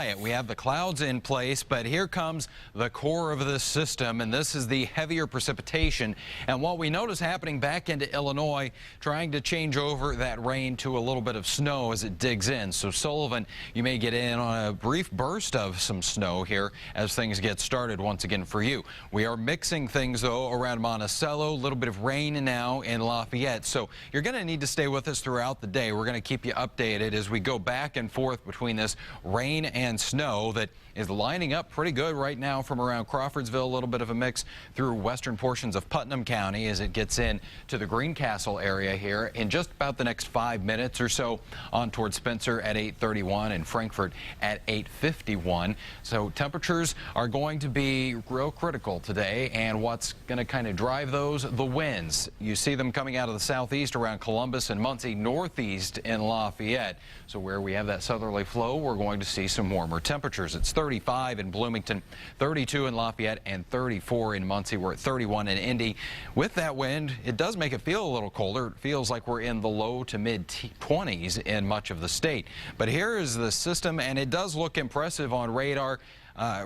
We have the clouds in place, but here comes the core of this system, and this is the heavier precipitation. And what we notice happening back into Illinois, trying to change over that rain to a little bit of snow as it digs in. So Sullivan, you may get in on a brief burst of some snow here as things get started once again for you. We are mixing things, though, around Monticello, a little bit of rain now in Lafayette. So you're going to need to stay with us throughout the day. We're going to keep you updated as we go back and forth between this rain and snow that is lining up pretty good right now from around Crawfordsville, a little bit of a mix through western portions of Putnam County as it gets in to the Greencastle area here in just about the next 5 minutes or so on towards Spencer at 8:31 and Frankfort at 8:51. So temperatures are going to be real critical today, and what's going to kind of drive those? The winds. You see them coming out of the southeast around Columbus and Muncie, northeast in Lafayette. So where we have that southerly flow, we're going to see some warmer temperatures. It's 35 in Bloomington, 32 in Lafayette, and 34 in Muncie. We're at 31 in Indy. With that wind, it does make it feel a little colder. It feels like we're in the low to mid 20s in much of the state. But here is the system, and it does look impressive on radar.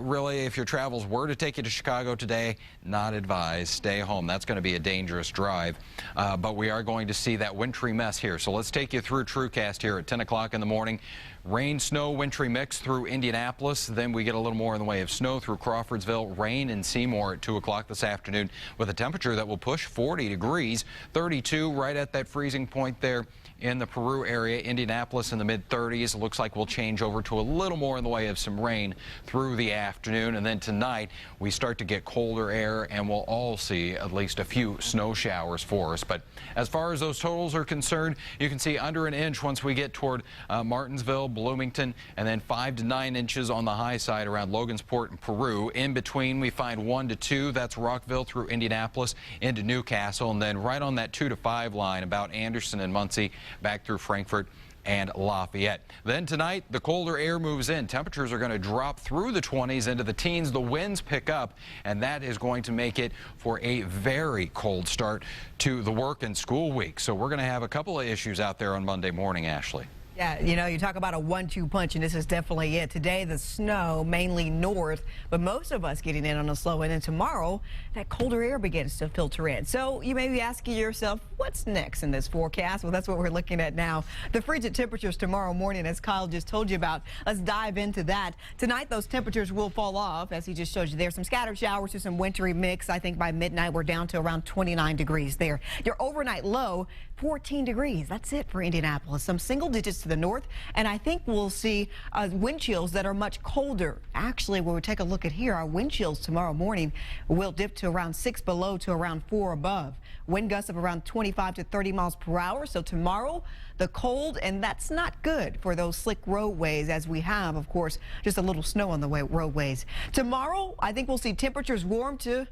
Really, if your travels were to take you to Chicago today, not advised. Stay home. That's going to be a dangerous drive. But we are going to see that wintry mess here. So let's take you through TrueCast here at 10 o'clock in the morning. Rain, snow, wintry mix through Indianapolis. Then we get a little more in the way of snow through Crawfordsville. Rain in Seymour at 2 o'clock this afternoon with a temperature that will push 40 degrees. 32 right at that freezing point there in the Peru area. Indianapolis in the mid-30s. Looks like we'll change over to a little more in the way of some rain through the afternoon. And then tonight we start to get colder air, and we'll all see at least a few snow showers for us. But as far as those totals are concerned, you can see under an inch once we get toward Martinsville, Bloomington, and then 5 to 9 inches on the high side around Logansport and Peru. In between, we find 1 to 2. That's Rockville through Indianapolis into Newcastle, and then right on that 2 to 5 line about Anderson and Muncie back through Frankfort and Lafayette. Then tonight, the colder air moves in. Temperatures are going to drop through the 20s into the teens. The winds pick up, and that is going to make it for a very cold start to the work and school week. So we're going to have a couple of issues out there on Monday morning, Ashley. Yeah, you know, you talk about a 1-2 punch, and this is definitely it. Today, the snow mainly north, but most of us getting in on a slow end. And tomorrow, that colder air begins to filter in. So you may be asking yourself, what's next in this forecast? Well, that's what we're looking at now. The frigid temperatures tomorrow morning, as Kyle just told you about. Let's dive into that. Tonight, those temperatures will fall off, as he just showed you there. Some scattered showers to some wintry mix. I think by midnight, we're down to around 29 degrees there. Your overnight low, 14 degrees. That's it for Indianapolis. Some single digits to the north, and I think we'll see wind chills that are much colder. Actually, when we take a look at here, our wind chills tomorrow morning will dip to around 6 below to around 4 above. Wind gusts of around 25 to 30 miles per hour. So tomorrow, the cold, and that's not good for those slick roadways, as we have, of course, just a little snow on the roadways. Tomorrow, I think we'll see temperatures warm to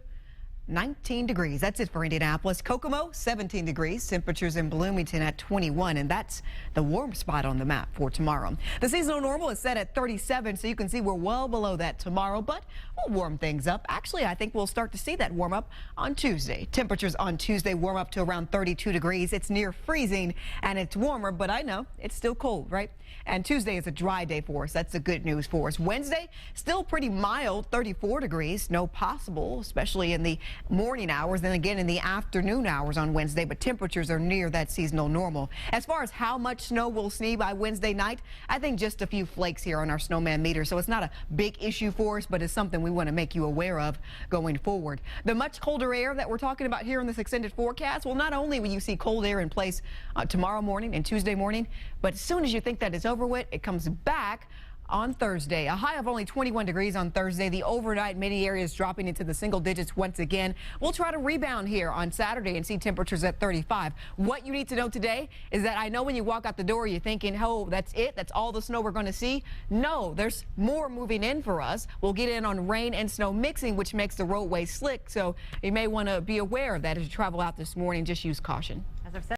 19 degrees. That's it for Indianapolis. Kokomo, 17 degrees. Temperatures in Bloomington at 21, and that's the warm spot on the map for tomorrow. The seasonal normal is set at 37, so you can see we're well below that tomorrow, but we'll warm things up. Actually, I think we'll start to see that warm up on Tuesday. Temperatures on Tuesday warm up to around 32 degrees. It's near freezing, and it's warmer, but I know it's still cold, right? And Tuesday is a dry day for us. That's the good news for us. Wednesday, still pretty mild, 34 degrees. Snow possible, especially in the morning hours, then again in the afternoon hours on Wednesday, but temperatures are near that seasonal normal. As far as how much snow we'll see by Wednesday night, I think just a few flakes here on our snowman meter, so it's not a big issue for us, but it's something we want to make you aware of going forward. The much colder air that we're talking about here in this extended forecast, well, not only will you see cold air in place tomorrow morning and Tuesday morning, but as soon as you think that it's over with, it comes back on Thursday. A high of only 21 degrees on Thursday. The overnight many areas dropping into the single digits once again. We'll try to rebound here on Saturday and see temperatures at 35. What you need to know today is that I know when you walk out the door, you're thinking, oh, that's it? That's all the snow we're going to see? No, there's more moving in for us. We'll get in on rain and snow mixing, which makes the roadway slick. So you may want to be aware of that as you travel out this morning. Just use caution. As I've said